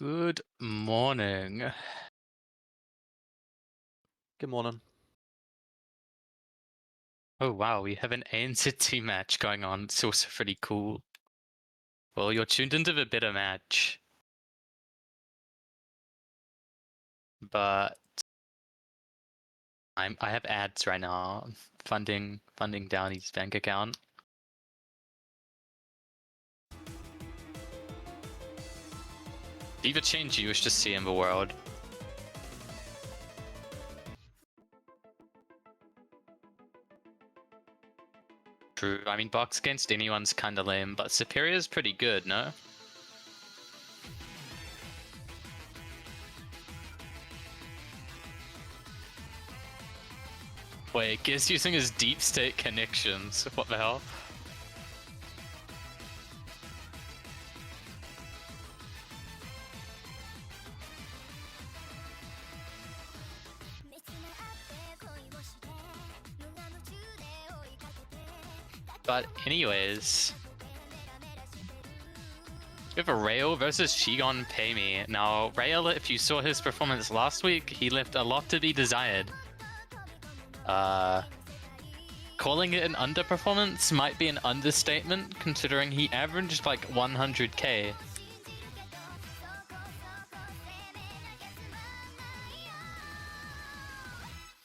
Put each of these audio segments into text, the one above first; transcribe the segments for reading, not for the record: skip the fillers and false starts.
Good morning. Good morning. Oh wow, we have an ANZ match going on. It's also pretty cool. Well, you're tuned into the better match. But I have ads right now. Funding Downey's bank account. Leave a change you wish to see in the world. True. I mean, box against anyone's kinda lame, but Superior's pretty good, no? Wait, Giz using his deep state connections. What the hell? But anyways, we have a Rail versus Shigon Pay Me. Now, Rail, if you saw his performance last week, he left a lot to be desired. Calling it an underperformance might be an understatement, considering he averaged like 100k.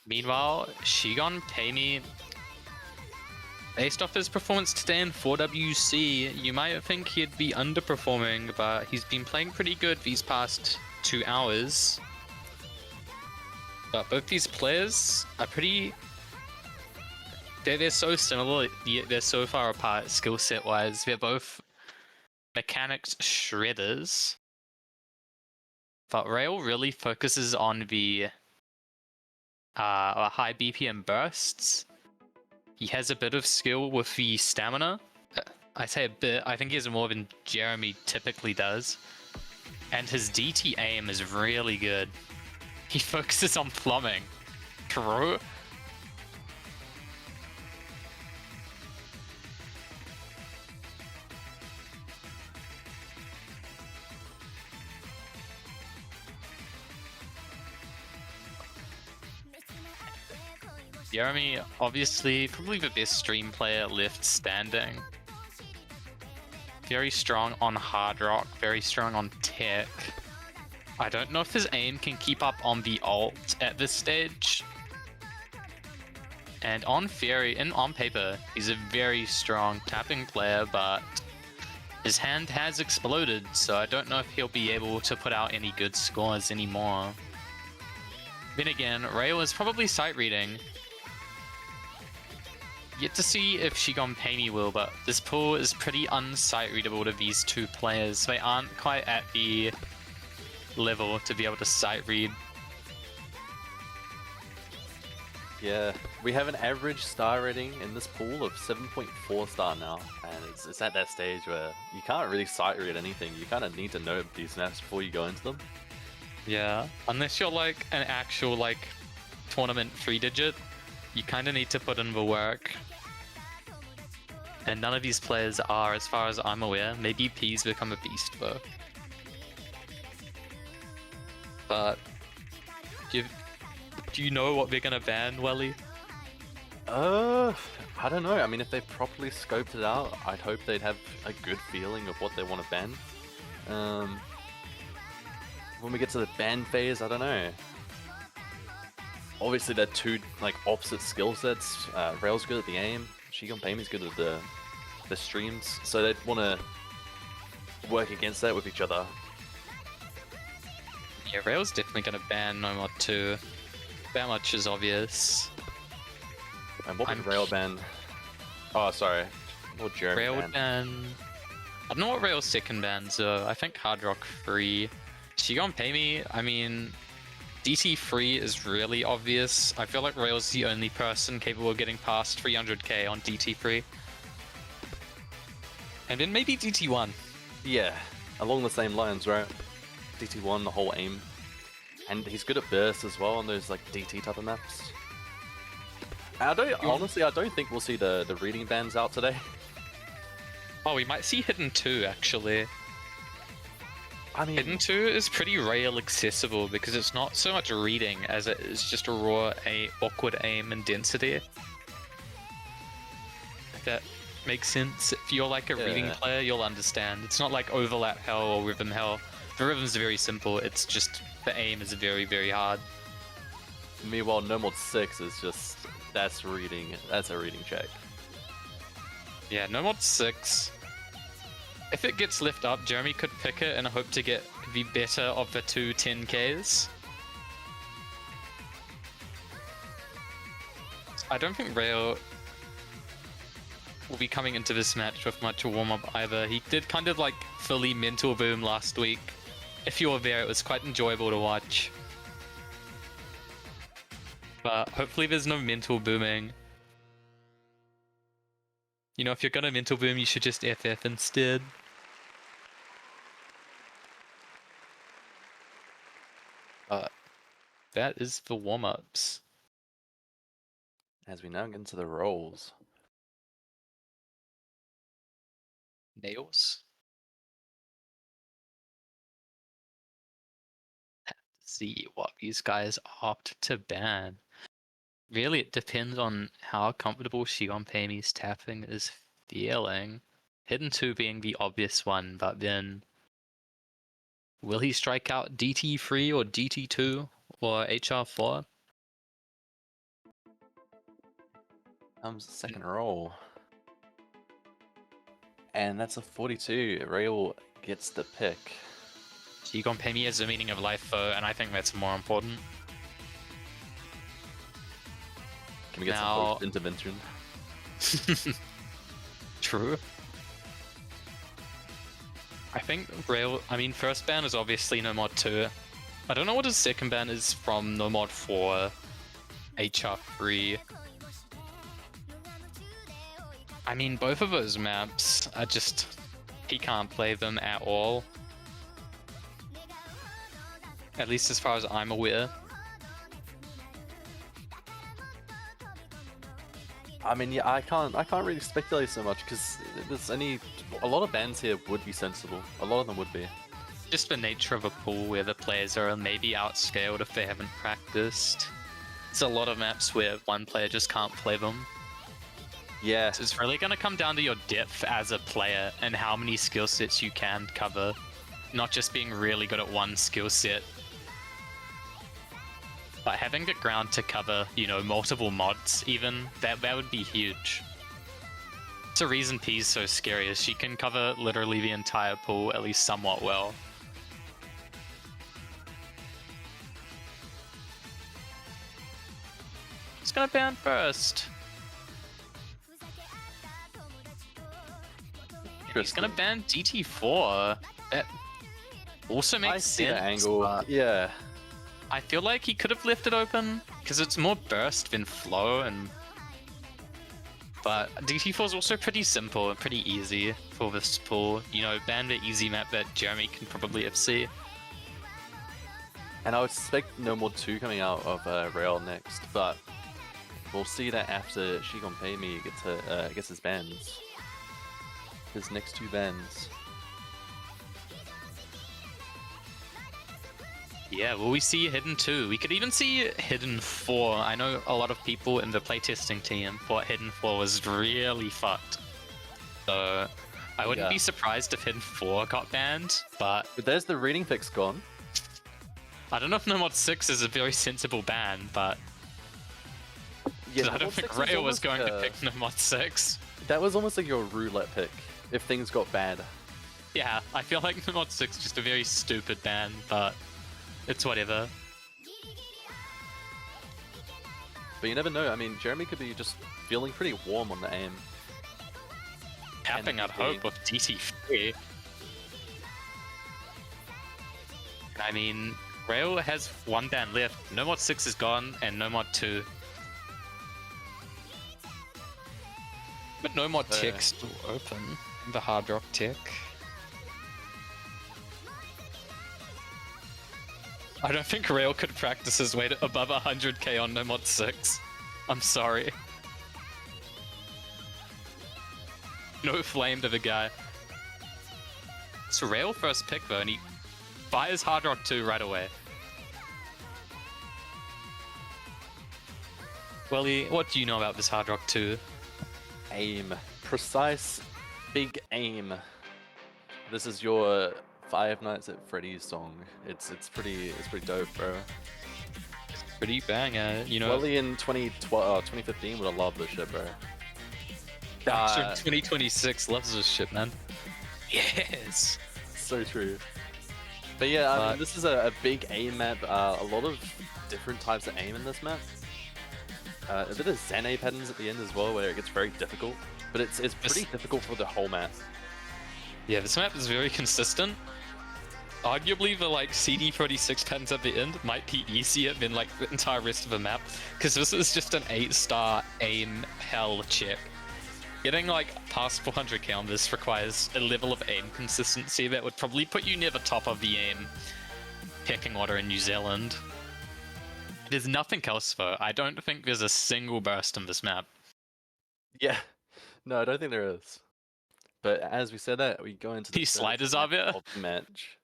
Meanwhile, Shigon Pay Me, based off his performance today in 4WC, you might think he'd be underperforming, but he's been playing pretty good these past 2 hours. But both these players are pretty... They're so similar, yet they're so far apart skill set wise. They're both mechanics shredders. But Rail really focuses on the high BPM bursts. He has a bit of skill with the stamina. I say a bit, I think he has more than Jeremy typically does. And his DT aim is really good. He focuses on plumbing. True. Jeremy, obviously, probably the best stream player left standing. Very strong on hard rock, very strong on tech. I don't know if his aim can keep up on the ult at this stage. And on theory, and on paper, he's a very strong tapping player, but his hand has exploded, so I don't know if he'll be able to put out any good scores anymore. Then again, Rail is probably sight reading. Yet to see if Shigon Pay Me will, but this pool is pretty unsight readable to these two players. They aren't quite at the level to be able to sight read. Yeah, we have an average star rating in this pool of 7.4 star now, and it's at that stage where you can't really sight read anything. You kind of need to know these maps before you go into them. Yeah, unless you're like an actual like tournament 3-digit, you kind of need to put in the work. And none of these players are, as far as I'm aware. Maybe P's become a beast though. But do you know what they're gonna ban, Welly? I don't know. I mean, if they properly scoped it out, I'd hope they'd have a good feeling of what they want to ban. When we get to the ban phase, I don't know. Obviously, they're two like opposite skill sets. Rail's good at the aim. Shigon Pay Me's good at the streams, so they'd want to work against that with each other. Yeah, Rail's definitely gonna ban No Mod 2. That much is obvious. And what would Rail ban? Oh, sorry. What would Jeremy Rail ban? would ban... I don't know what Rail's second bans are. I think Hard Rock free. Shigon Pay Me, I mean... DT free is really obvious. I feel like Rail's the only person capable of getting past 300k on DT free. And then maybe DT1. Yeah, along the same lines, right? DT1, the whole aim. And he's good at burst as well on those like DT type of maps. I don't think we'll see the reading bans out today. Oh, we might see Hidden 2 actually. I mean, Hidden 2 is pretty rail accessible because it's not so much reading as it is just a raw awkward aim and density. If that makes sense. If you're like a reading Yeah. player, you'll understand. It's not like overlap hell or rhythm hell. The rhythm's very simple, it's just the aim is very, very hard. meanwhile, ONZO26 is just that's a reading check. Yeah, no mod 6. If it gets left up, Jeremy could pick it and hope to get the better of the two 10Ks. I don't think Rail will be coming into this match with much warm-up either. He did kind of like fully mental boom last week. If you were there, it was quite enjoyable to watch. But hopefully there's no mental booming. You know, if you're gonna mental boom, you should just FF instead. But that is the warm-ups. As we now get into the rolls. Nails. See what these guys opt to ban. Really, it depends on how comfortable Shigonpami's tapping is feeling. Hidden 2 being the obvious one, but then will he strike out DT3 or DT2 or HR4? Comes the second roll. And that's a 42. Rail gets the pick. Shigonpami has the meaning of life though, and I think that's more important. Can we get Now- some post-intervention? True. I think first ban is obviously no mod 2. I don't know what his second ban is from no mod 4, HR3. I mean, both of those maps are just, he can't play them at all. At least as far as I'm aware. I mean, yeah, I can't really speculate so much because there's a lot of bans here would be sensible. A lot of them would be. Just the nature of a pool where the players are maybe outscaled if they haven't practiced. There's a lot of maps where one player just can't play them. Yeah, So it's really going to come down to your depth as a player and how many skill sets you can cover. Not just being really good at one skill set. But having the ground to cover, you know, multiple mods even, that would be huge. It's a reason P's so scary, is she can cover literally the entire pool at least somewhat well. Who's gonna ban first? He's gonna ban DT4. That also makes I see sense. the angle. But Yeah, I feel like he could have left it open because it's more burst than flow, but DT4 is also pretty simple and pretty easy for this pool. You know, ban the easy map that Jeremy can probably FC. and I would suspect no more 2 coming out of Rail next, but we'll see that after Shigonpami gets his bans. His next 2 bans. Yeah, will we see Hidden 2? We could even see Hidden 4. I know a lot of people in the playtesting team thought Hidden 4 was really fucked. So I wouldn't be surprised if Hidden 4 got banned, but But there's the reading fix gone. I don't know if No Mod 6 is a very sensible ban, but Yeah, I don't think Rayo was going to pick No Mod 6. That was almost like your roulette pick if things got bad. Yeah, I feel like No Mod 6 is just a very stupid ban, but it's whatever. But you never know. I mean, Jeremy could be just feeling pretty warm on the aim. Tapping, I'd hope, with DT3. I mean, Rail has 1 ban left. No Mod 6 is gone, and No Mod 2. But No Mod Tech still open. The Hard Rock Tech. I don't think Rail could practice his way to above 100k on No Mod 6. I'm sorry. No flame to the guy. It's Rail first pick though, and he fires Hard Rock 2 right away. Welly, what do you know about this Hard Rock 2? Aim. Precise, big aim. This is your Five Nights at Freddy's song. It's pretty dope, bro. Pretty banger, you know. Welly in 2015 would have loved this shit, bro. Baxter in 2026 loves this shit, man. Yes! So true. But yeah, I mean, this is a big aim map. A lot of different types of aim in this map. A bit of Zane patterns at the end as well, where it gets very difficult. But it's pretty difficult for the whole map. Yeah, this map is very consistent. Arguably, the like CD36 patterns at the end might be easier than like the entire rest of the map, because this is just an 8-star aim hell check. Getting like past 400k on this requires a level of aim consistency that would probably put you near the top of the aim pecking order in New Zealand. There's nothing else though. I don't think there's a single burst in this map. Yeah. No, I don't think there is. But as we said that, we go into the These sliders are there? of the match.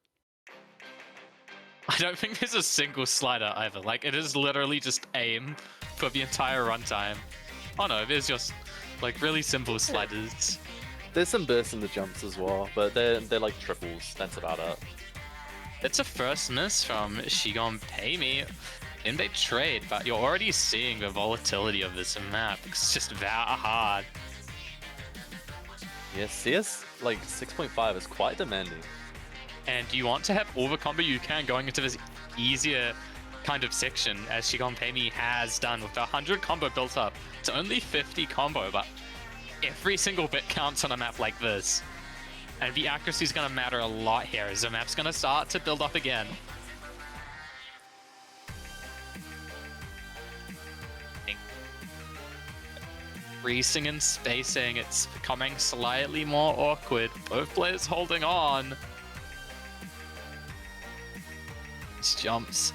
I don't think there's a single slider either. Like, it is literally just aim for the entire runtime. Oh no, there's just like really simple sliders. There's some bursts in the jumps as well, but they're like triples. That's about it. It's a first miss from She Gon Pay Me. And they trade, but you're already seeing the volatility of this map. It's just that hard. Yeah, CS like 6.5 is quite demanding. And you want to have all the combo you can going into this easier kind of section, as She Gon Pay Me has done with 100 combo built up. It's only 50 combo, but every single bit counts on a map like this. And the accuracy is going to matter a lot here, as the map's going to start to build up again. Creasing and spacing, it's becoming slightly more awkward. Both players holding on. These jumps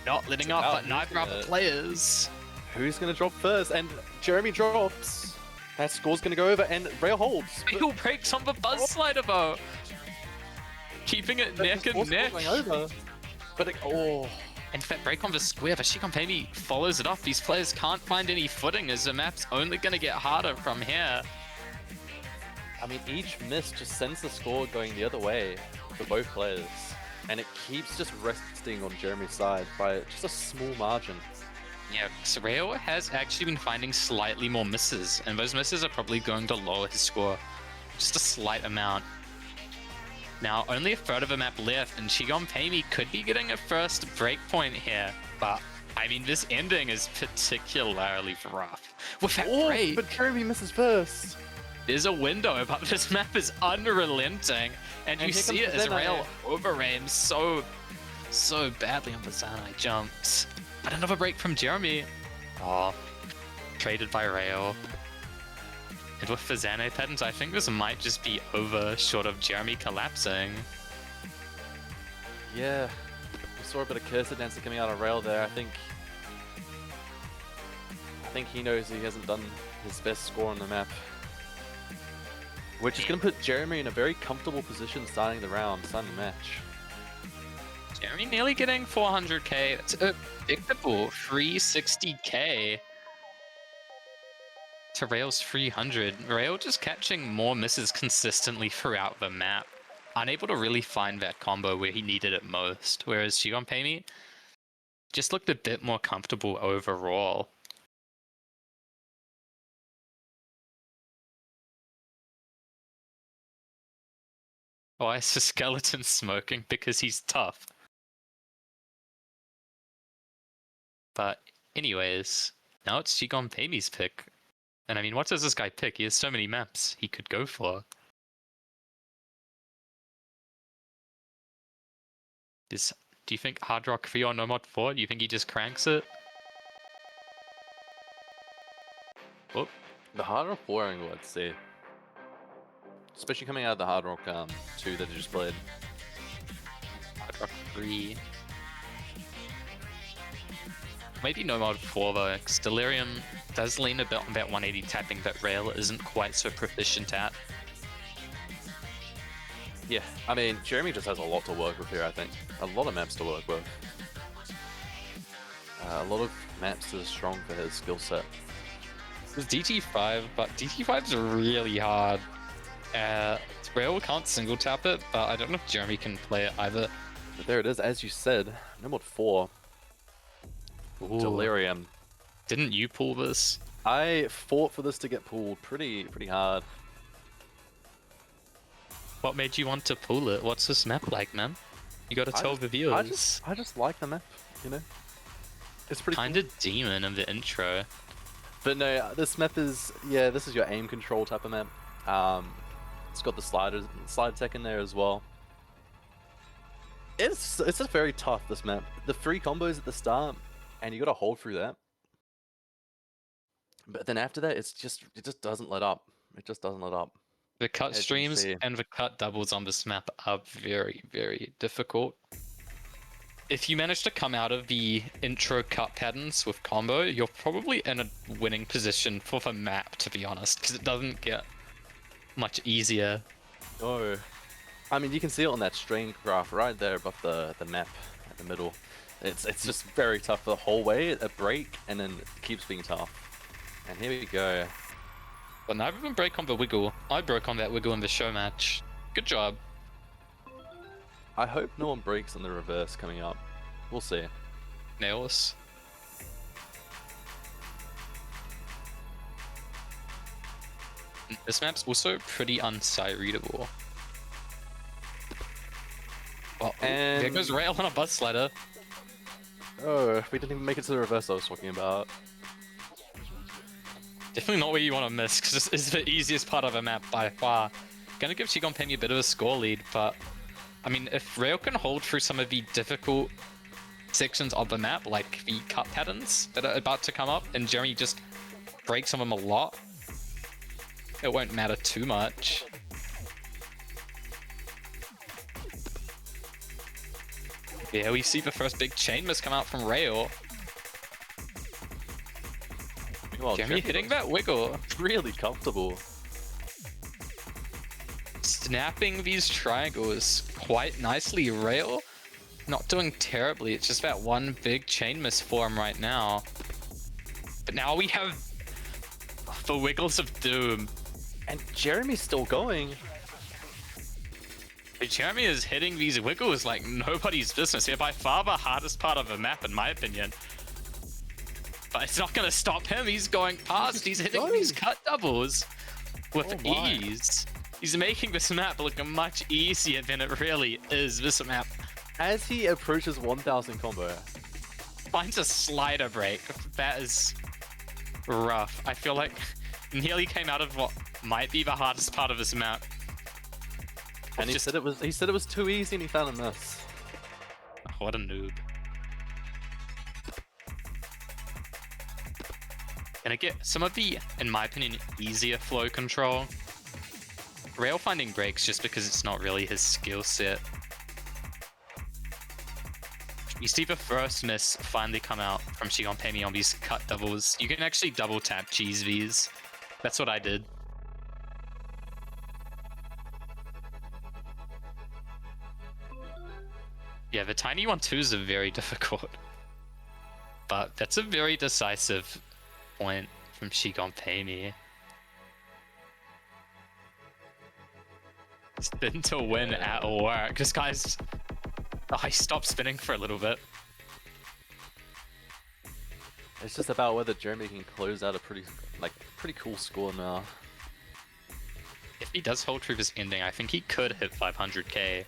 not letting up, but neither are the players. Who's gonna drop first? And Jeremy drops. That score's gonna go over, and Rail holds. Rail breaks on the buzz slider though. Keeping it neck and neck. Over. But And that break on the square, but She Gon Pay Me follows it up. These players can't find any footing, as the map's only gonna get harder from here. I mean, each miss just sends the score going the other way for both players. And it keeps just resting on Jeremy's side by just a small margin. Yeah, Rail has actually been finding slightly more misses, and those misses are probably going to lower his score just a slight amount. Now, only a third of the map left, and She Gon Pay Me could be getting a first breakpoint here, but I mean, this ending is particularly rough. With that break, but Jeremy misses first. There's a window, but this map is unrelenting, and you see it as Rail overaims so badly on the Zanai jumps. But another break from Jeremy. Oh, traded by Rail. And with the Zane patterns, I think this might just be over short of Jeremy collapsing. Yeah, we saw a bit of cursor dancer coming out of Rail there. I think he knows he hasn't done his best score on the map. Which is going to put Jeremy in a very comfortable position starting the round, starting the match. Jeremy nearly getting 400k. That's a predictable 360k. To Rail's 300. Rail just catching more misses consistently throughout the map. Unable to really find that combo where he needed it most. Whereas She Gon Pay Me just looked a bit more comfortable overall. Why is the skeleton smoking? Because he's tough. But anyways, now it's She Gon Pay Me's pick. And I mean, what does this guy pick? He has so many maps he could go for. Do you think Hard Rock 3 or No Mod 4? Do you think he just cranks it? Oh. The Hard Rock 4 angle, I'd say. Especially coming out of the Hard Rock 2 that he just played. Hard Rock 3. Maybe No Mod 4 though, because Delirium does lean a bit on that 180 tapping that Rail isn't quite so proficient at. Yeah, I mean, Jeremy just has a lot to work with here, I think. A lot of maps to work with. A lot of maps that are strong for his skill set. It's DT5, but DT5 is really hard. Rail can't single tap it, but I don't know if Jeremy can play it either. But there it is, as you said, number 4. Ooh. Delirium. Didn't you pull this? I fought for this to get pulled pretty hard. What made you want to pull it? What's this map like, man? You gotta tell the viewers. I just like the map, you know? It's pretty Kinda demon in the intro. But no, this map is, yeah, this is your aim control type of map. It's got the slide tech in there as well. It's just very tough, this map. The 3 combos at the start, and you gotta hold through that. But then after that, it just doesn't let up. It just doesn't let up. The cut streams and the cut doubles on this map are very, very difficult. If you manage to come out of the intro cut patterns with combo, you're probably in a winning position for the map, to be honest, because it doesn't get much easier. No. I mean, you can see it on that strength graph right there above the map at the middle. It's just very tough the whole way, a break, and then it keeps being tough. And here we go. But neither of them break on the wiggle. I broke on that wiggle in the show match. Good job. I hope no one breaks on the reverse coming up. We'll see. Nails. This map's also pretty unsight readable. Well, and there goes Rail on a bus slider. Oh, we didn't even make it to the reverse I was talking about. Definitely not where you want to miss, because this is the easiest part of a map by far. Gonna give Shigonpemi a bit of a score lead, but I mean, if Rail can hold through some of the difficult sections of the map, like the cut patterns that are about to come up, and Jeremy just breaks on them a lot, it won't matter too much. Yeah, we see the first big chain miss come out from Rail. Well, Jeremy hitting that wiggle. Really comfortable. Snapping these triangles quite nicely. Rail not doing terribly. It's just that one big chain miss for him right now. But now we have the wiggles of doom. And Jeremy's still going. But Jeremy is hitting these wiggles like nobody's business. They're by far the hardest part of the map, in my opinion. But it's not going to stop him. He's going past. He's hitting these cut doubles with ease. He's making this map look much easier than it really is. This map. As he approaches 1000 combo. Finds a slider break. That is rough. I feel like nearly came out of what might be the hardest part of this map. And he said it was too easy and he found a miss. What a noob. Gonna get some of the, in my opinion, easier flow control. Rail finding breaks just because it's not really his skill set. You see the first miss finally come out from Shigonpemi on these cut doubles. You can actually double tap cheese Vs. That's what I did. Yeah, the tiny 1-2s are very difficult. But that's a very decisive point from Shigonpemi. Spin to win at work. This guy's... Oh, he stopped spinning for a little bit. It's just about whether Jeremy can close out a pretty cool score now. If he does hold through this ending, I think he could hit 500k.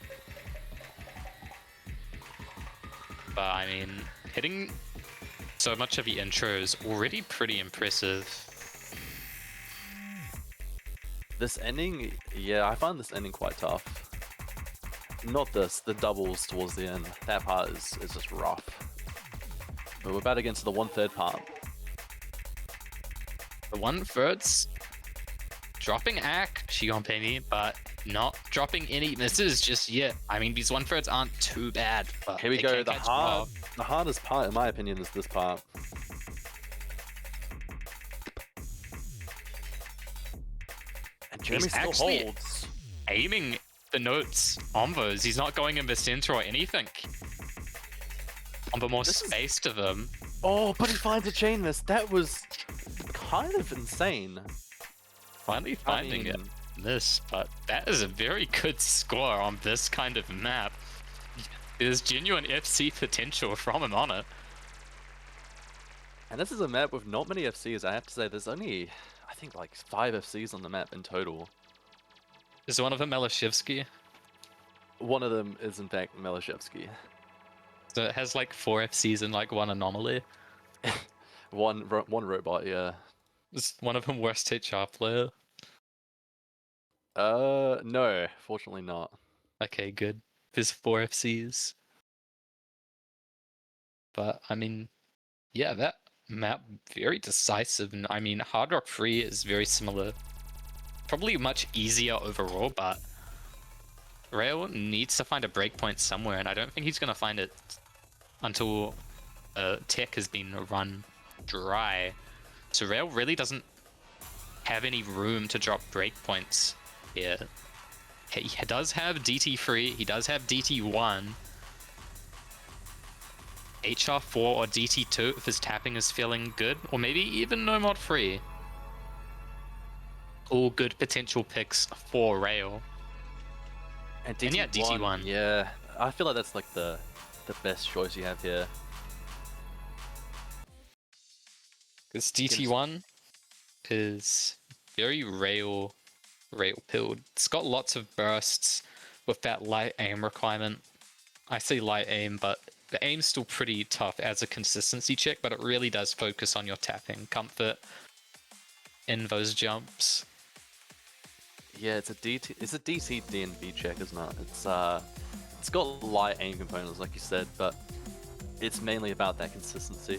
But I mean, hitting so much of the intro is already pretty impressive. This ending, yeah, I find this ending quite tough. Not this, the doubles towards the end. That part is just rough. But we're about to get into the 1/3 part. The 1/3's dropping Shigonpemi, but not dropping any misses just yet. I mean, these 1/3s aren't too bad. But here we go. The hardest part, in my opinion, is this part. And Jeremy still holds. Aiming the notes Ombos. He's not going in the center or anything. On the more space to them. Oh, but he finds a chain miss. That was kind of insane. Finally finding it. This, but that is a very good score on this kind of map. There's genuine FC potential from him on it. And this is a map with not many FCs. I have to say, there's only, I think, like 5 FCs on the map in total. Is one of them Melashevsky? One of them is, in fact, Melashevsky. So it has like 4 FCs and like 1 anomaly. one robot, yeah. Is one of them worst HR player? No, fortunately not. Okay, good. There's 4 FCs. But, I mean, yeah, that map, very decisive. And I mean, Hard Rock Free is very similar. Probably much easier overall, but Rail needs to find a breakpoint somewhere, and I don't think he's going to find it until tech has been run dry. So Rail really doesn't have any room to drop breakpoints here. He does have DT free, he does have DT1. HR4 or DT2 if his tapping is feeling good, or maybe even no mod free. All good potential picks for Rail. And DT1, yeah, DT1. Yeah, I feel like that's like the best choice you have here. Because DT1 is very rail pilled. It's got lots of bursts with that light aim requirement. I say light aim, but the aim's still pretty tough as a consistency check, but it really does focus on your tapping comfort in those jumps. Yeah, it's a DC DNB check, isn't it? It's got light aim components, like you said, but it's mainly about that consistency.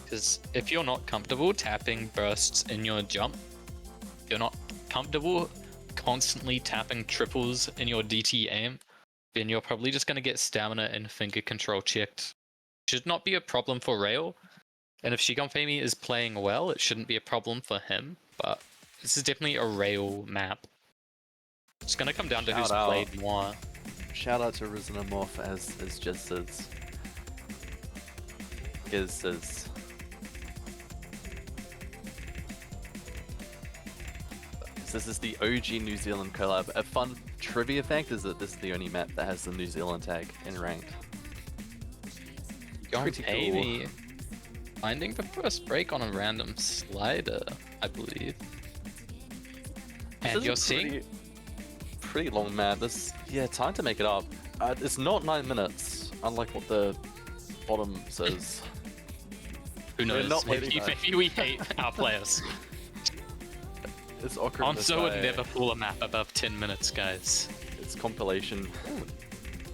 Because if you're not comfortable tapping bursts in your jump, you're not comfortable constantly tapping triples in your DT aim, then you're probably just going to get stamina and finger control checked. Should not be a problem for Rail, and if Shigonfemi is playing well, it shouldn't be a problem for him, but this is definitely a Rail map. It's going to come down to who's played more. Shout out to Risenamorph as Giz says. Giz says. This is the OG New Zealand collab. A fun trivia fact is that this is the only map that has the New Zealand tag in ranked. Pretty cool. Finding the first break on a random slider, I believe. And you're seeing pretty long map. Yeah, time to make it up. It's not 9 minutes, unlike what the bottom says. Who knows? Maybe we hate our players. It's awkward. ONZO would never pull a map above 10 minutes, guys. It's compilation.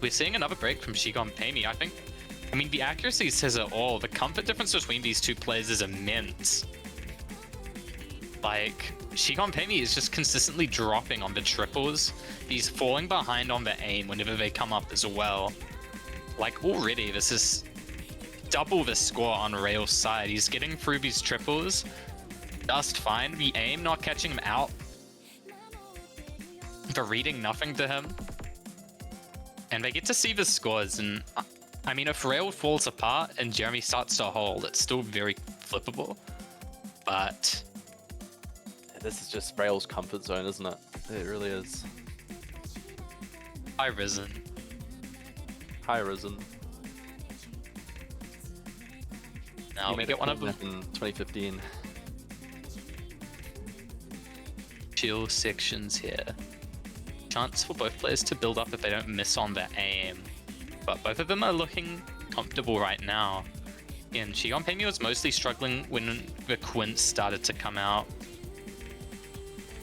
We're seeing another break from Shigonfemi. I mean, the accuracy says it all. The comfort difference between these two players is immense. Like, Shigonfemi is just consistently dropping on the triples. He's falling behind on the aim whenever they come up as well. Like, already, this is double the score on Rail's side. He's getting through these triples just fine. The aim not catching him out. The reading nothing to him. And they get to see the scores, and I mean, if Rail falls apart and Jeremy starts to hold, it's still very flippable. But this is just Rail's comfort zone, isn't it? It really is. High Risen. High Risen. Now we get one of them in 2015. Chill sections here. Chance for both players to build up if they don't miss on their aim. But both of them are looking comfortable right now. And Shigonfemi was mostly struggling when the quints started to come out.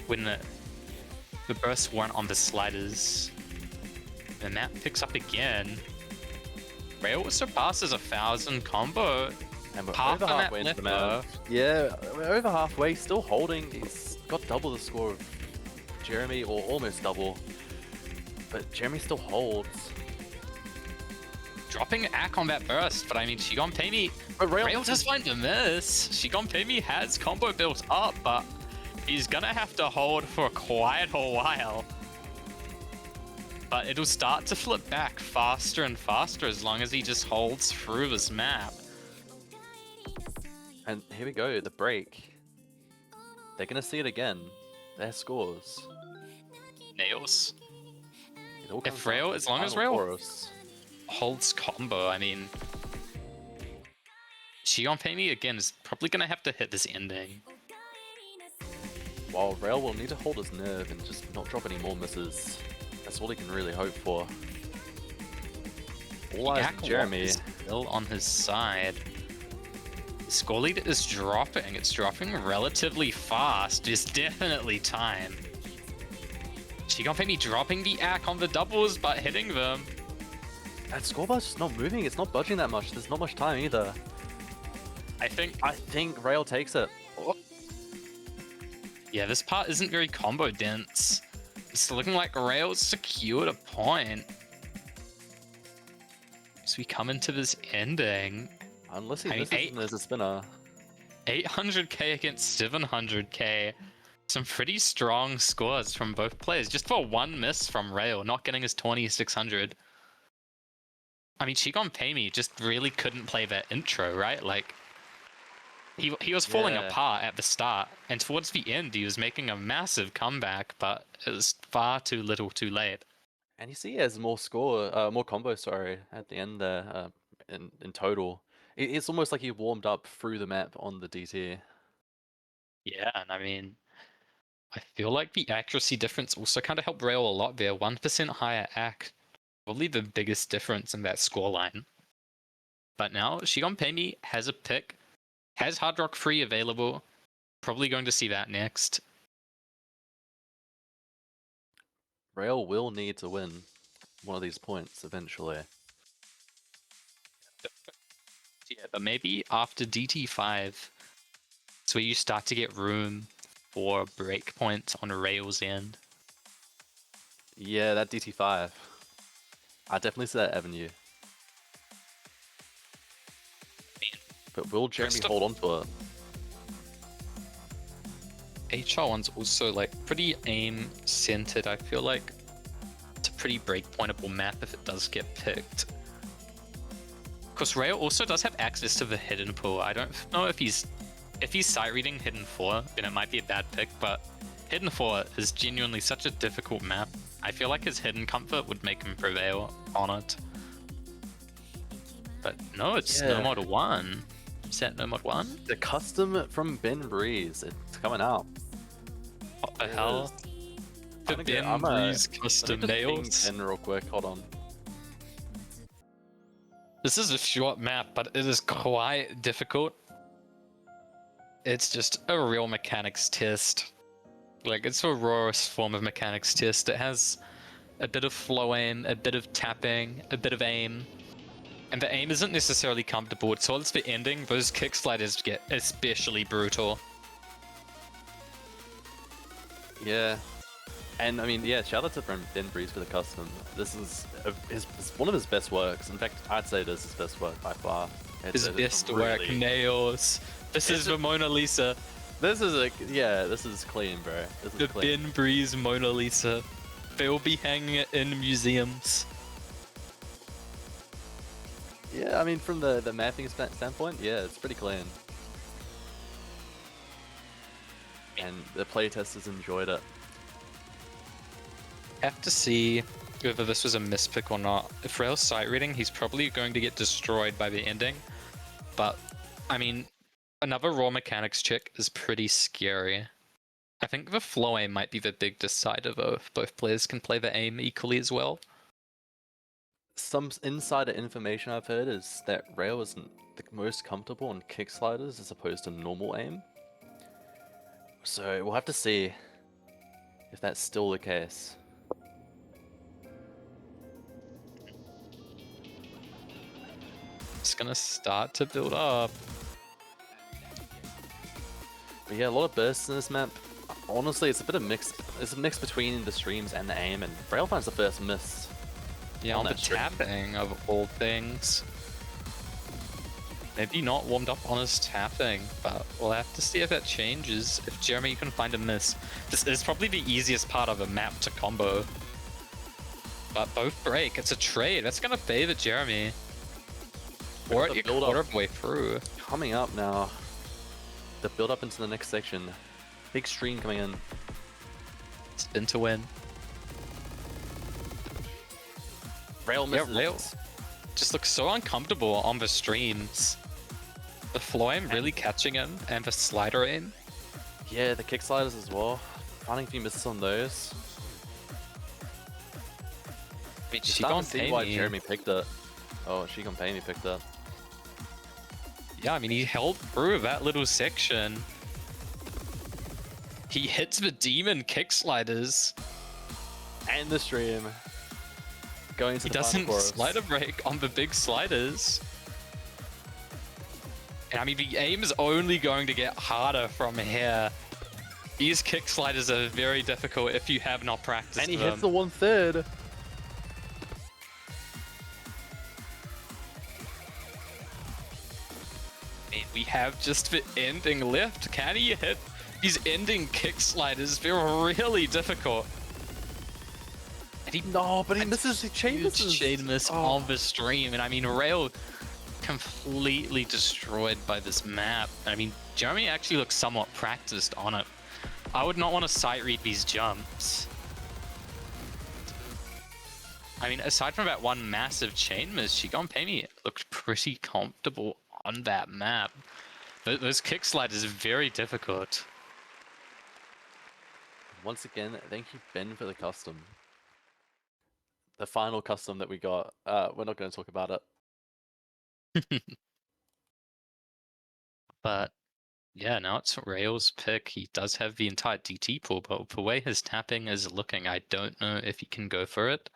When the bursts weren't on the sliders. The map picks up again. Rail surpasses 1,000 combo. And we're half over halfway into the map. Yeah, we're over halfway, still holding. He's got double the score of Jeremy, or almost double. But Jeremy still holds. Dropping Ack on that burst, but I mean, Shigonfemi, Rail does find a miss. Shigonfemi has combo built up, but he's gonna have to hold for quite a while. but it'll start to flip back faster and faster as long as he just holds through this map. And here we go, the break. They're gonna see it again. Their scores. Nails. It all If comes Rail, down to as the long as final Rail chorus. holds combo, I mean, Xiaopei again is probably gonna have to hit this ending. While Rail will need to hold his nerve and just not drop any more misses. That's all he can really hope for. All eyes on Jeremy. Is still on his side. The score lead is dropping. It's dropping relatively fast. There's definitely time. Xiaopei dropping the ack on the doubles, but hitting them. That score bar's just not moving. It's not budging that much. There's not much time either. I think Rail takes it. Yeah, this part isn't very combo dense. It's looking like Rail's secured a point. So we come into this ending. Unless he I mean, misses and there's a spinner. 800k against 700k. Some pretty strong scores from both players. Just for one miss from Rail, not getting his 2600. I mean, Xiaopei just really couldn't play that intro, right? Like, he was falling apart at the start, and towards the end he was making a massive comeback, but it was far too little too late. And you see he has more combo, sorry, at the end there, in total. It's almost like he warmed up through the map on the DT. Yeah, and I mean, I feel like the accuracy difference also kind of helped Rail a lot there. 1% higher AC, probably the biggest difference in that scoreline. But now Xiaopei has a pick, has Hard Rock Free available. Probably going to see that next. Rail will need to win one of these points eventually. Yeah, but maybe after DT5, it's where you start to get room for breakpoints on Rail's end. Yeah, that DT5. I definitely see that avenue. But will Jeremy hold on to it? HR1's also like pretty aim centered. I feel like it's a pretty breakpointable map if it does get picked. Because Rail also does have access to the hidden pool. I don't know if he's sight reading Hidden 4, then it might be a bad pick, but Hidden 4 is genuinely such a difficult map. I feel like his hidden comfort would make him prevail on it. But no, it's no mod 1. Is that no mod 1? The custom from Ben Breeze. It's coming out. What the hell? The Ben Breeze custom nails. Ben real quick, hold on. This is a short map, but it is quite difficult. It's just a real mechanics test. Like, it's a rawest form of mechanics test. It has a bit of flow aim, a bit of tapping, a bit of aim. And the aim isn't necessarily comfortable. Towards the ending, those kick sliders get especially brutal. Yeah. And I mean, yeah, shout out to Ben Breeze for the custom. This is it's one of his best works. In fact, I'd say this is his best work by far. His best work, nails. This is the Mona Lisa. This is clean, bro. This is the clean. Ben Breeze Mona Lisa. They'll be hanging it in museums. Yeah, I mean, from the mapping standpoint, yeah, it's pretty clean. And the playtesters enjoyed it. Have to see whether this was a mispick or not. If Rail's sight reading, he's probably going to get destroyed by the ending. But, I mean, another raw mechanics check is pretty scary. I think the flow aim might be the big decider though, if both players can play the aim equally as well. Some insider information I've heard is that Rail isn't the most comfortable on kick sliders as opposed to normal aim. So we'll have to see if that's still the case. It's gonna start to build up. But yeah, a lot of bursts in this map. Honestly, it's a bit of mix. It's a mix between the streams and the aim, and Rail finds the first miss. Yeah, on the tapping of all things. Maybe not warmed up on his tapping, but we'll have to see if that changes. If Jeremy can find a miss. This is probably the easiest part of a map to combo. but both break. It's a trade. That's gonna favor Jeremy. Or at your quarter of the way through. Coming up now. The build up into the next section. Big stream coming in. Spin to win. Rail misses. Yeah, Rail just looks so uncomfortable on the streams. The floor aim really catching him, and the slider aim. Yeah, the kick sliders as well. Finding a few misses on those. I mean, She can't see why Jeremy picked it. Oh, she can pay me picked it. Yeah, I mean, he held through that little section. He hits the demon kick sliders. And the stream. Going to He the doesn't final chorus. slider break on the big sliders. And I mean, the aim is only going to get harder from here. These kick sliders are very difficult if you have not practiced And he them. hits the 1/3. And we have just the ending left. Can he hit these ending kick sliders? They're really difficult. And he No, but he misses the chain misses. chain miss on the stream. And I mean, Rail completely destroyed by this map. I mean, Jeremy actually looks somewhat practiced on it. I would not want to sight read these jumps. I mean, aside from that one massive chain miss, Shigonpemi looked pretty comfortable on that map. Those kick sliders are very difficult. Once again, thank you, Ben, for the custom. The final custom that we got. We're not going to talk about it. But yeah, now it's Rail's pick. He does have the entire DT pool, but the way his tapping is looking, I don't know if he can go for it.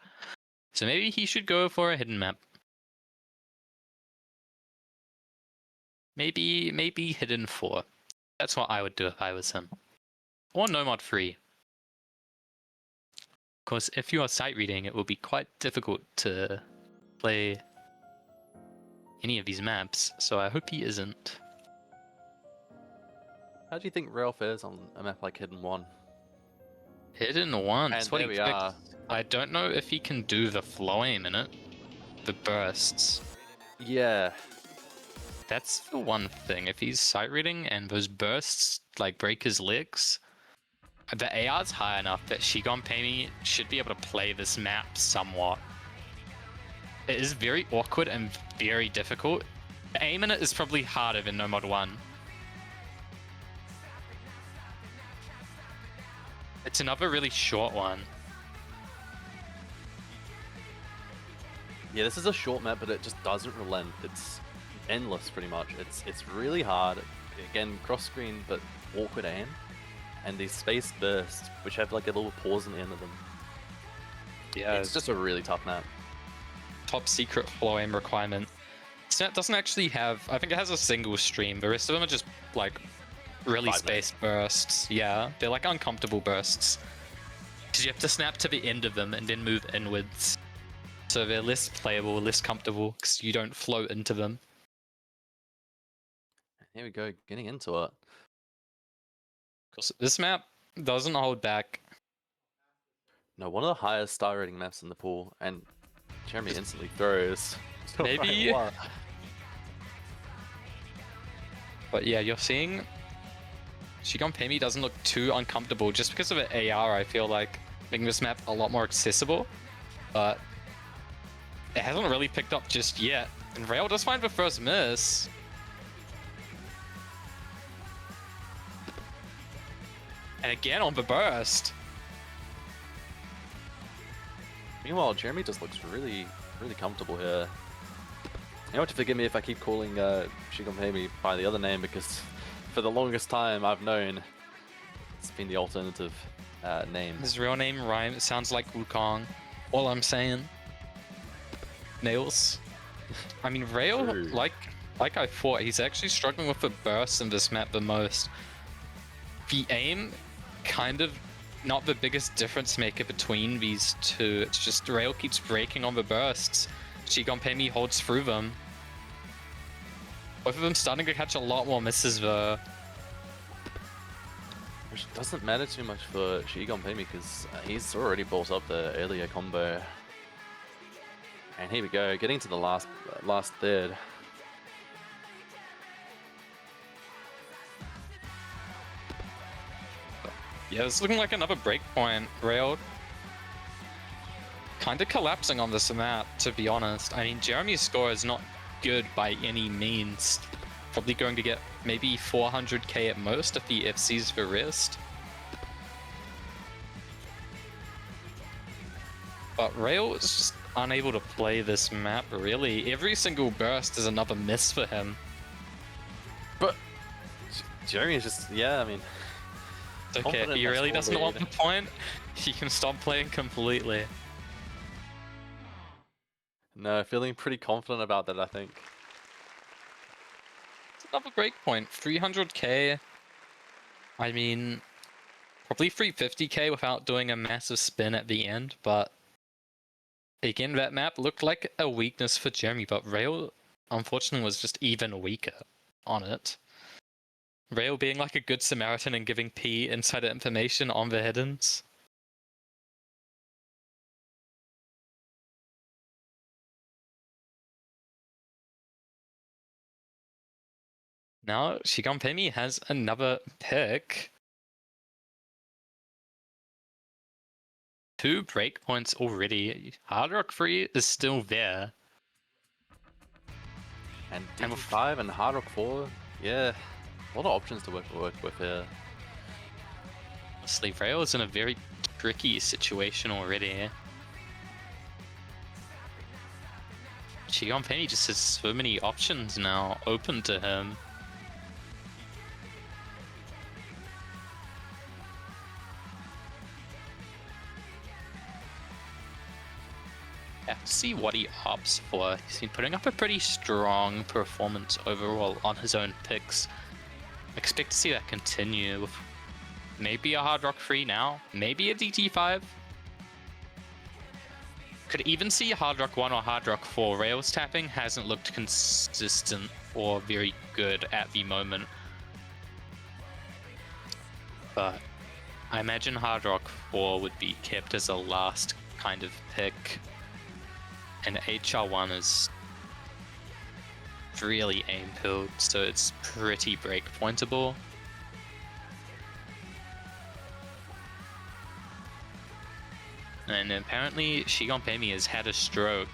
So maybe he should go for a hidden map. Maybe hidden 4. That's what I would do if I was him. Or no mod 3. Of course, if you are sight reading, it will be quite difficult to play any of these maps, so I hope he isn't. How do you think Rail fares on a map like Hidden 1? Hidden 1, And that's what there he we picked. are. I don't know if he can do the flow aim in it. The bursts. Yeah. That's the one thing. If he's sight reading and those bursts like break his legs, the AR's high enough that Shigonpemi should be able to play this map somewhat. It is very awkward and very difficult. The aim in it is probably harder than No Mod 1. It's another really short one. Yeah, this is a short map, but it just doesn't relent. It's endless, pretty much. It's really hard. Again, cross screen, but awkward aim. And these space bursts, which have like a little pause in the end of them. Yeah, It's just a really tough map. top secret flow aim requirement. It doesn't actually have, I think it has a single stream. The rest of them are just like really 5 spaced bursts. Yeah, they're like uncomfortable bursts. Because you have to snap to the end of them and then move inwards. So they're less playable, less comfortable, because you don't float into them. Here we go, getting into it. Because this map doesn't hold back. No, one of the highest star rating maps in the pool, and Jeremy instantly throws. Maybe. What? But yeah, you're seeing Shigonpemi doesn't look too uncomfortable just because of the AR. I feel like making this map a lot more accessible, but it hasn't really picked up just yet. And Rail does find the first miss. And again on the burst. Meanwhile, Jeremy just looks really, really comfortable here. You know what, to forgive me if I keep calling Shigonpemi by the other name, because for the longest time I've known it's been the alternative name. His real name rhymes sounds like Wukong. All I'm saying. Nails. I mean, Rail, True. like I thought, he's actually struggling with the burst in this map the most. The aim, kind of not the biggest difference maker between these two. It's just Rail keeps breaking on the bursts. Shigonpemi holds through them. Both of them starting to catch a lot more misses though. Which doesn't matter too much for Shigonpemi, because he's already built up the earlier combo. And here we go, getting to the last third. Yeah, it's looking like another breakpoint. Rail kind of collapsing on this map, to be honest. I mean, Jeremy's score is not good by any means. Probably going to get maybe 400k at most if he FCs for rest. But Rail is just unable to play this map, really. Every single burst is another miss for him. But Jeremy is just, yeah, I mean... It's okay, if he really doesn't want the point, he can stop playing completely. No, feeling pretty confident about that, I think. It's another break point. 300k. I mean, probably 350k without doing a massive spin at the end, but again, that map looked like a weakness for Jeremy, but Rail, unfortunately, was just even weaker on it. Rail being like a good Samaritan and giving P insider information on the hiddens. Now, Shiganpemi has another pick. 2 breakpoints already. Hard Rock 3 is still there. And DT5 and Hard Rock 4, yeah, a lot of options to work with here. Honestly, Rail is in a very tricky situation already. Shiganpemi just has so many options now open to him. Have to see what he opts for. He's been putting up a pretty strong performance overall on his own picks. Expect to see that continue with maybe a Hard Rock 3 now, maybe a DT5. Could even see Hard Rock 1 or Hard Rock 4. Rails tapping hasn't looked consistent or very good at the moment. But I imagine Hard Rock 4 would be kept as a last kind of pick. And HR1 is really aim pilled, so it's pretty breakpointable. And apparently Shiganpemi has had a stroke.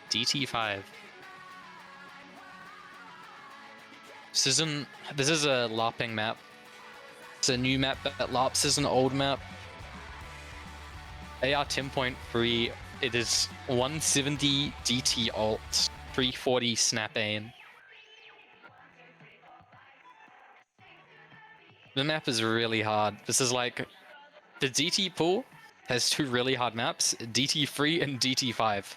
DT5. This is a LARPing map. It's a new map that LARPs is an old map. AR 10.3. It is 170 DT alt, 340 snap aim. The map is really hard. This is like the DT pool has 2 really hard maps, DT3 and DT5.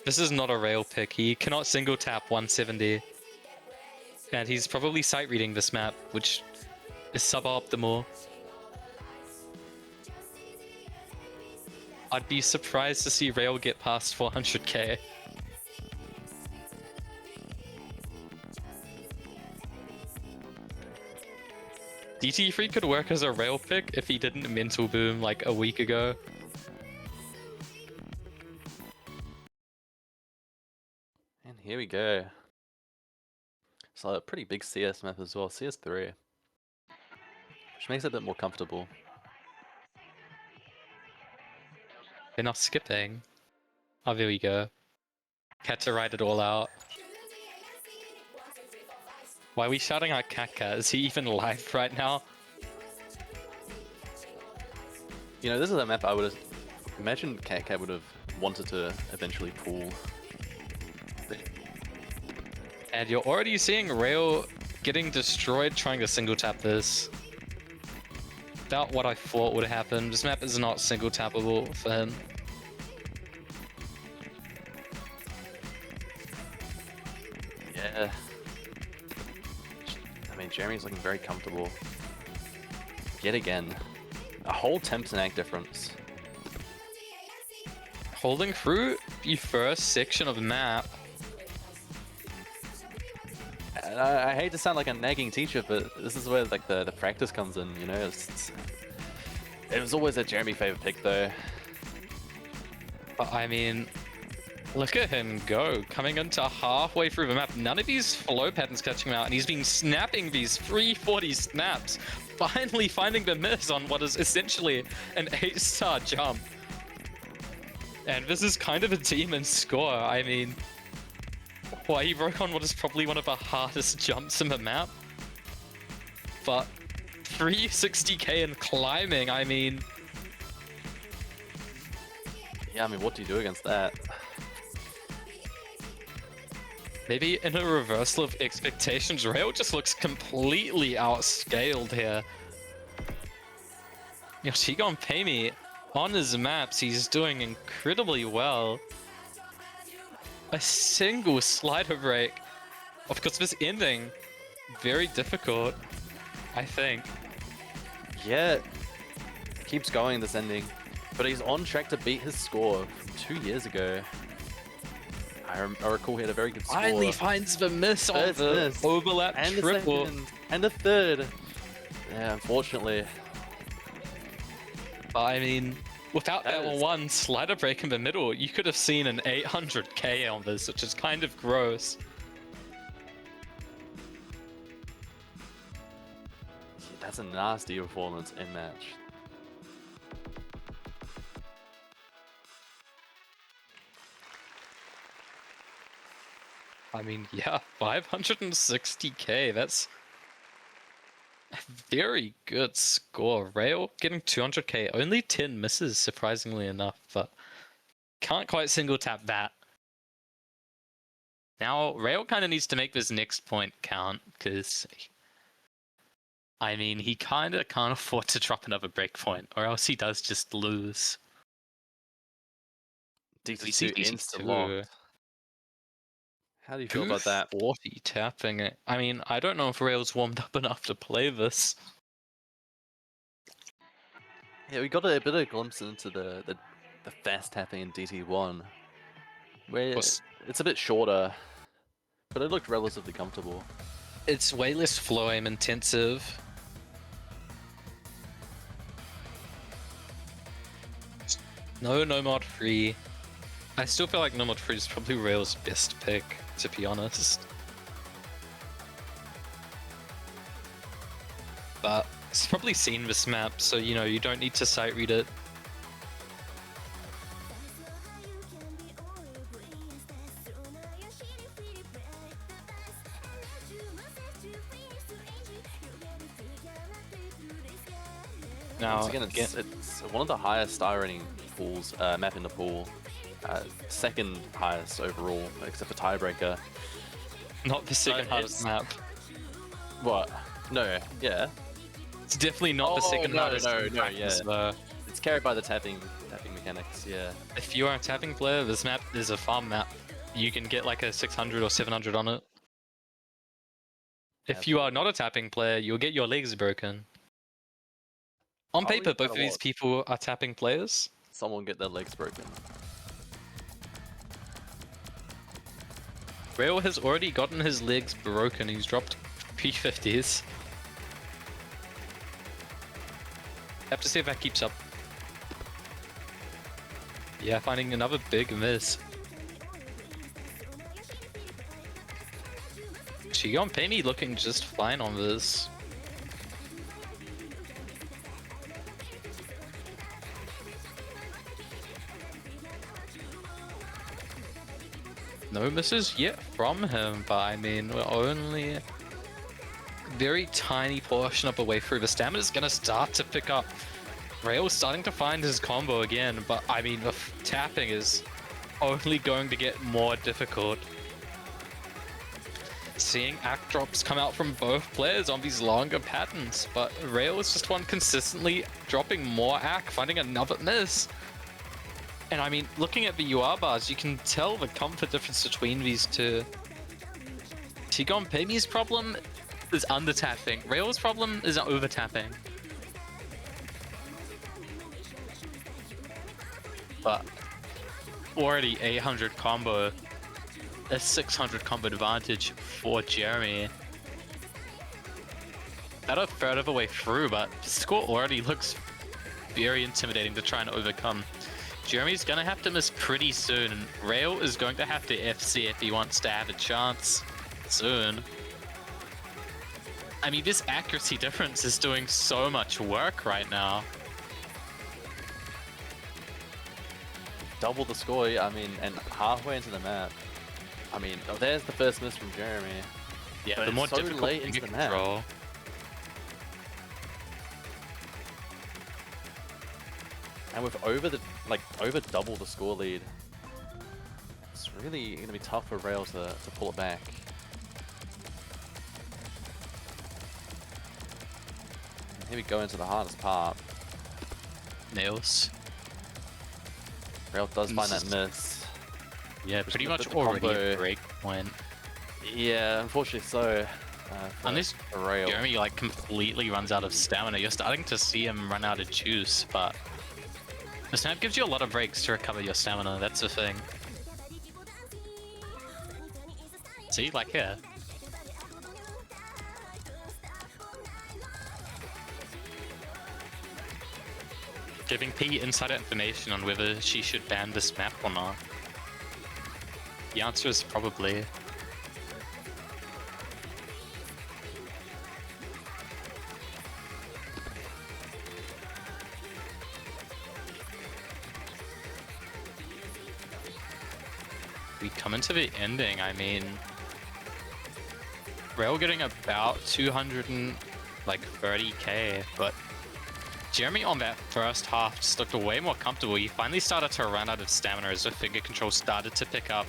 This is not a rail pick. He cannot single tap 170. And he's probably sight reading this map, which is suboptimal. I'd be surprised to see Rail get past 400k. DT3 could work as a Rail pick if he didn't mental boom like a week ago. And here we go. So a pretty big CS map as well, CS3. Which makes it a bit more comfortable. They're not skipping. Oh, there we go. Had to write it all out. Why are we shouting out Kaka? Is he even live right now? You know, this is a map I would have imagined Kaka would have wanted to eventually pull. And you're already seeing Rail getting destroyed trying to single tap this. About what I thought would happen. This map is not single tappable for him. Yeah. I mean, Jeremy's looking very comfortable. Yet again. A whole 10% difference. Holding through the first section of the map. I hate to sound like a nagging teacher, but this is where like the practice comes in, you know? It was always a Jeremy favorite pick though. But I mean, look at him go, coming into halfway through the map. None of these flow patterns catching him out, and he's been snapping these 340 snaps, finally finding the miss on what is essentially an 8-star jump. And this is kind of a demon score. I mean, why he broke on what is probably one of the hardest jumps in the map. But 360k and climbing, I mean... Yeah, I mean, what do you do against that? Maybe in a reversal of expectations, Rail just looks completely outscaled here. Shigon Payme, on his maps, he's doing incredibly well. A single slider break. Of course, this ending, very difficult, I think. Yeah, keeps going this ending. But he's on track to beat his score from 2 years ago. I recall he had a very good score. Finally finds the miss on the overlap and triple. The second, and the third. Yeah, unfortunately. But I mean, without that one slider break in the middle, you could have seen an 800k on this, which is kind of gross. That's a nasty performance in match. I mean, yeah, 560k, that's a very good score. Rail getting 200k, only 10 misses, surprisingly enough, but can't quite single tap that. Now, Rail kind of needs to make this next point count, because, I mean, he kind of can't afford to drop another breakpoint, or else he does just lose. DT2 insta-locked. How do you feel about that? 40 tapping it. I mean, I don't know if Rail's warmed up enough to play this. Yeah, we got a bit of a glimpse into the fast tapping in DT1. Where it's a bit shorter, but it looked relatively comfortable. It's way less flow aim intensive. No mod free. I still feel like no mod free is probably Rail's best pick, to be honest. But he's probably seen this map, so you know, you don't need to sight read it. Now, again, it's one of the highest star rating pools, map in the pool. Second highest overall, except for Tiebreaker. Not the second hardest map. What? No, yeah. It's definitely not the second hardest. No, yeah. It's carried by the tapping mechanics, yeah. If you are a tapping player, this map is a farm map. You can get like a 600 or 700 on it. If you are not a tapping player, you'll get your legs broken. On paper, both of these people are tapping players. Someone get their legs broken. Rail has already gotten his legs broken. He's dropped P50s. Have to see if that keeps up. Yeah, finding another big miss. Shigon Payme looking just fine on this. No misses yet from him, but I mean, we're only a very tiny portion of the way through. The stamina's gonna start to pick up. Rail's starting to find his combo again, but I mean, the tapping is only going to get more difficult. Seeing act drops come out from both players on these longer patterns, but Rail is just one consistently dropping more act, finding another miss. And I mean, looking at the UR bars, you can tell the comfort difference between these two. Shigon Payme's problem is under-tapping. Rail's problem is over-tapping. But already 800 combo. a 600 combo advantage for Jeremy. Not a third of the way through, but the score already looks very intimidating to try and overcome. Jeremy's gonna have to miss pretty soon, and Rail is going to have to FC if he wants to have a chance soon. I mean, this accuracy difference is doing so much work right now. Double the score, I mean, and halfway into the map. I mean, oh, there's the first miss from Jeremy. Yeah, But the more it's so difficult late to into get the map. control. And with over double the score lead, it's really gonna be tough for Rail to pull it back. And here we go into the hardest part. Nails. Rail does And find this that miss. Yeah, Just pretty gonna much put the already combo- a break point. Yeah, unfortunately so. Unless for Rail. Jeremy like completely runs out of stamina, you're starting to see him run out of juice, but the snap gives you a lot of breaks to recover your stamina, that's the thing. See, like here. Giving P insider information on whether she should ban this map or not. The answer is probably. We come into the ending, I mean, Rail getting about 230k, but Jeremy on that first half just looked way more comfortable. He finally started to run out of stamina as the finger control started to pick up,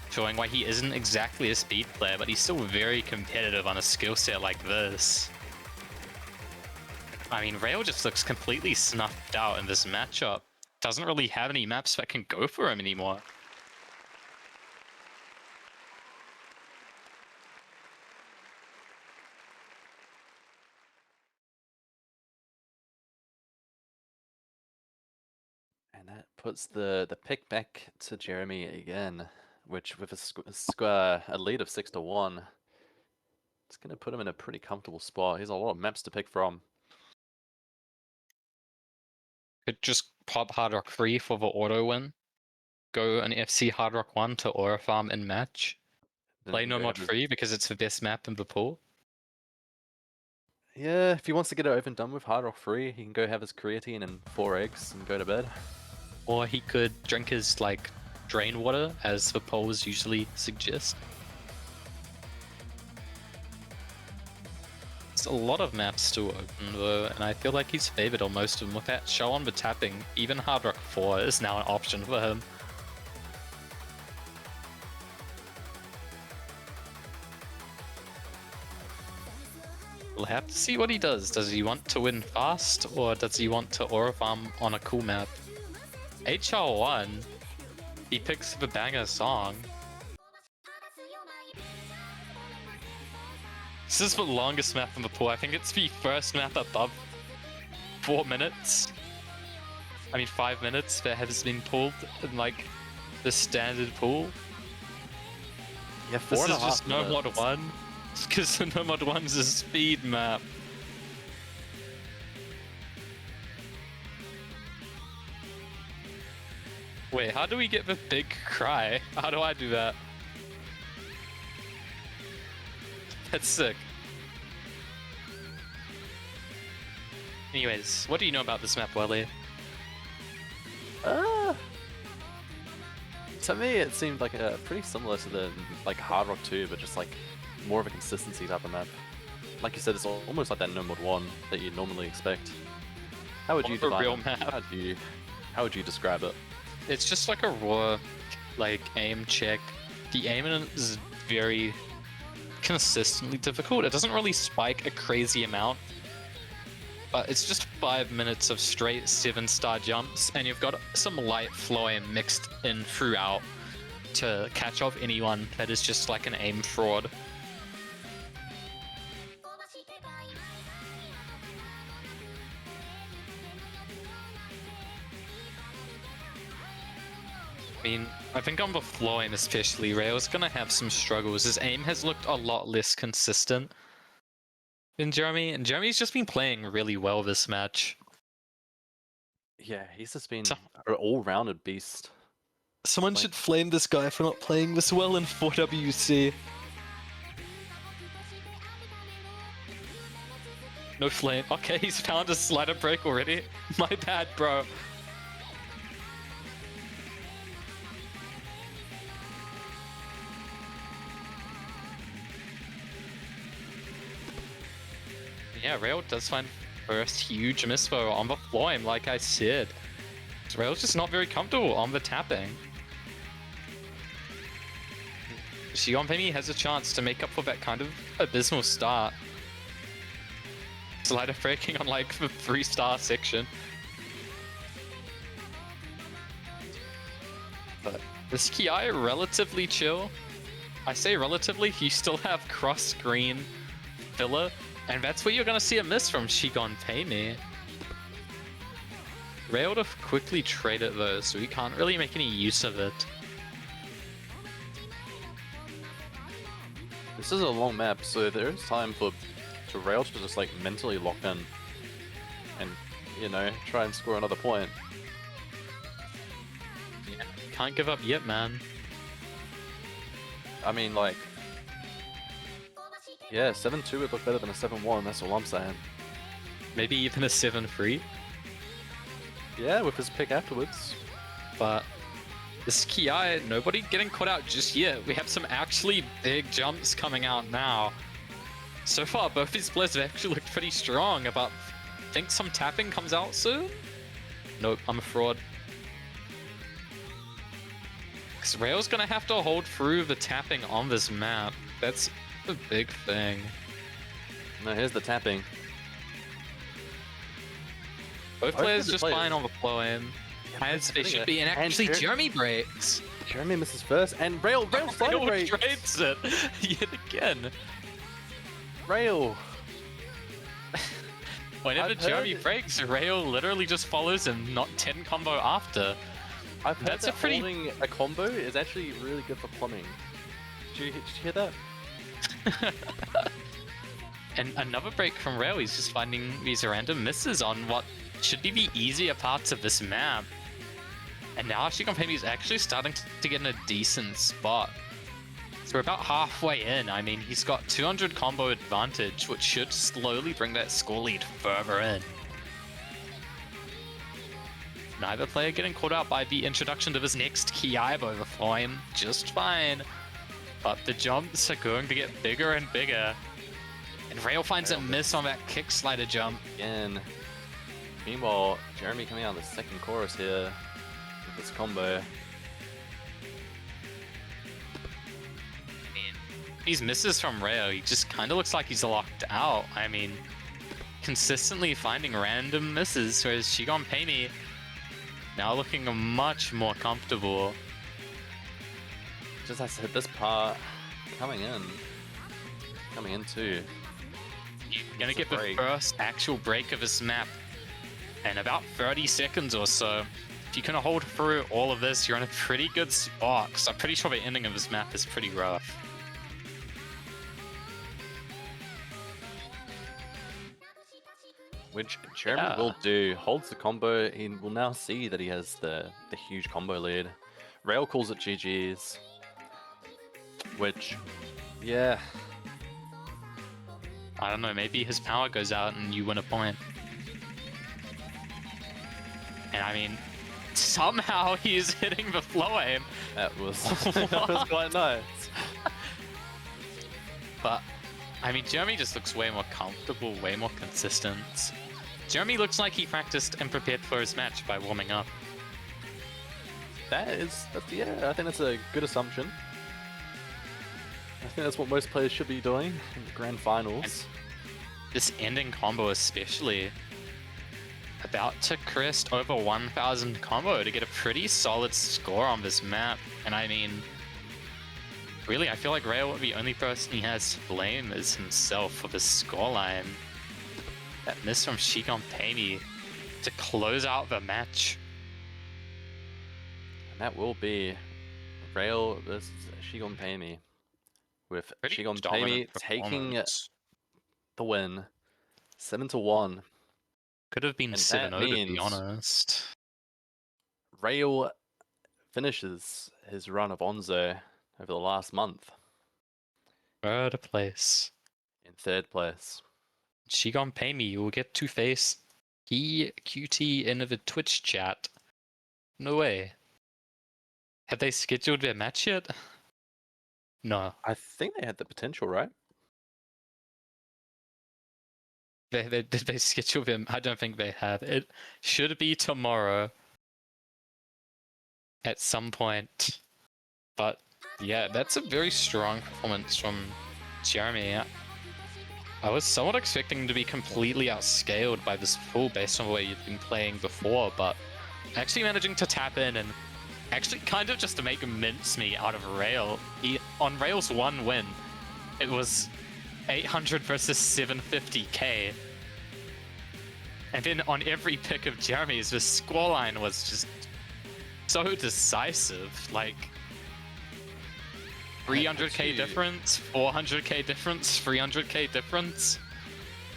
showing why he isn't exactly a speed player, but he's still very competitive on a skill set like this. I mean, Rail just looks completely snuffed out in this matchup. Doesn't really have any maps that can go for him anymore. And that puts the pick back to Jeremy again, which with a lead of 6-1, it's going to put him in a pretty comfortable spot. He has a lot of maps to pick from. Could just pop Hard Rock 3 for the auto win. Go an FC Hard Rock 1 to Aura Farm in match. Then Play he can No go Mod have his- 3 because it's the best map in the pool. Yeah, if he wants to get it over and done with Hard Rock Free, he can go have his creatine and 4 eggs and go to bed. Or he could drink his, like, drain water, as the polls usually suggest. It's a lot of maps still open, though, and I feel like he's favored on most of them. With that show on the tapping, even Hard Rock 4 is now an option for him. We'll have to see what he does. Does he want to win fast, or does he want to aura farm on a cool map? HR1, he picks the banger song. This is the longest map in the pool. I think it's the first map above 4 minutes. I mean 5 minutes that has been pulled in like the standard pool. Yeah, This 4.5 is just No Mod minutes. 1. Because No Mod 1 is a speed map. Wait, how do we get the big cry? How do I do that? That's sick. Anyways, what do you know about this map, Welly? To me, it seemed like a pretty similar to the Hard Rock 2, but just like more of a consistency type of map. Like you said, it's almost like that No Mod 1 that you normally expect. How would you More of a define real it? map. How would you describe it? It's just like a raw, like, aim check. The aim in it is very consistently difficult. It doesn't really spike a crazy amount, but it's just 5 minutes of straight 7-star jumps, and you've got some light flowing mixed in throughout to catch off anyone that is just like an aim fraud. mean, I think on the floor aim especially, Rail's gonna have some struggles. His aim has looked a lot less consistent than Jeremy, and Jeremy's just been playing really well this match. Yeah, he's just been an all-rounded beast. Someone should flame this guy for not playing this well in 4WC. No flame. Okay, he's found a slider break already. My bad, bro. Yeah, Rail does find first huge misfo on the flame, like I said. Rail's just not very comfortable on the tapping. Shigonpemi has a chance to make up for that kind of abysmal start. Slider breaking on like the 3-star section. But this Ki relatively chill. I say relatively, you still have cross screen filler, and that's where you're gonna see a miss from Shigonpemi. Rail to quickly trade it though, so he can't really make any use of it. This is a long map, so there is time for Rail to just like mentally lock in and, you know, try and score another point. Yeah, can't give up yet, man. I mean, like, yeah, 7-2 would look better than a 7-1, that's all I'm saying. Maybe even a 7-3. Yeah, with his pick afterwards. But this Ki, nobody getting caught out just yet. We have some actually big jumps coming out now. So far, both these players have actually looked pretty strong, but think some tapping comes out soon? Nope, I'm a fraud. Because Rail's gonna have to hold through the tapping on this map. That's a big thing. No, here's the tapping. Both players just fine on the flow aim. As they should be, and actually Jeremy breaks. Jeremy misses first, and Rail slider breaks. Trades it yet again. Rail. Whenever Jeremy breaks, Rail literally just follows him, not 10 combo after. I've heard that holding a combo is actually really good for plumbing. Did you hear that? And another break from Rail, he's just finding these random misses on what should be the easier parts of this map. And now Shigonpemi is actually starting to get in a decent spot. So we're about halfway in. I mean, he's got 200 combo advantage, which should slowly bring that score lead further in. Neither player getting caught out by the introduction of his next Ki over flame, just fine. But the jumps are going to get bigger and bigger. And Rail finds a miss on that kick slider jump. Again. Meanwhile, Jeremy coming out of the second chorus here with this combo. These misses from Rail, he just kind of looks like he's locked out. I mean, consistently finding random misses, whereas Shigonpemi now looking much more comfortable. Just as I said, this part coming in too. You're gonna get the first actual break of this map in about 30 seconds or so. If you can hold through all of this, you're in a pretty good spot, because I'm pretty sure the ending of this map is pretty rough. Which Jeremy will do. Holds the combo. He will now see that he has the huge combo lead. Rail calls it GG's. Which, yeah. I don't know, maybe his power goes out and you win a point. And I mean, somehow he's hitting the flow aim. That was, that was quite nice. But, I mean, Jeremy just looks way more comfortable, way more consistent. Jeremy looks like he practiced and prepared for his match by warming up. Yeah, I think that's a good assumption. I think that's what most players should be doing in the grand finals. And this ending combo especially. About to crest over 1,000 combo to get a pretty solid score on this map. And I mean, really, I feel like Rail, the only person he has to blame is himself for the scoreline. That miss from Shigonpemi to close out the match. That will be Rail versus Shigon Payme, with Pretty Shigon dominant Payme taking performance. the win, 7-1, Could have been and 7-0 that to be means honest. Rail finishes his run of Onzo over the last month Third place. in 3rd place. Shigon Payme, you will get to face QT in the Twitch chat. No way. Have they scheduled their match yet? No. I think they had the potential, right? Did they schedule them? I don't think they have. It should be tomorrow at some point. But yeah, that's a very strong performance from Jeremy. I was somewhat expecting to be completely outscaled by this pool based on the way you've been playing before, but actually managing to tap in and actually kind of just to make mincemeat out of Rail. On Rail's one win, it was 800 versus 750k. And then on every pick of Jeremy's, the scoreline was just so decisive. Like 300k difference, 400k difference, 300k difference.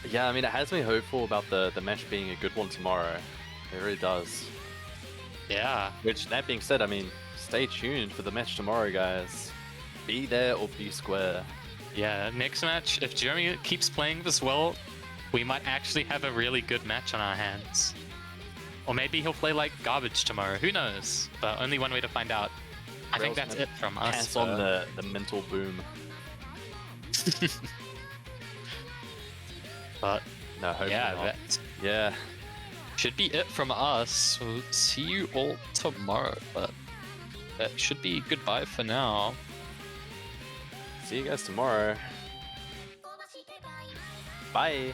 Yeah, I mean, it has me hopeful about the match being a good one tomorrow. It really does. Yeah. Which, that being said, I mean, stay tuned for the match tomorrow, guys. Be there or be square. Yeah, next match, if Jeremy keeps playing this well, we might actually have a really good match on our hands. Or maybe he'll play like garbage tomorrow, who knows? But only one way to find out. I think that's it from us. Pass on the mental boom. But No, hope yeah, not. that Yeah. should be it from us. We'll see you all tomorrow, but that should be goodbye for now. See you guys tomorrow. Bye.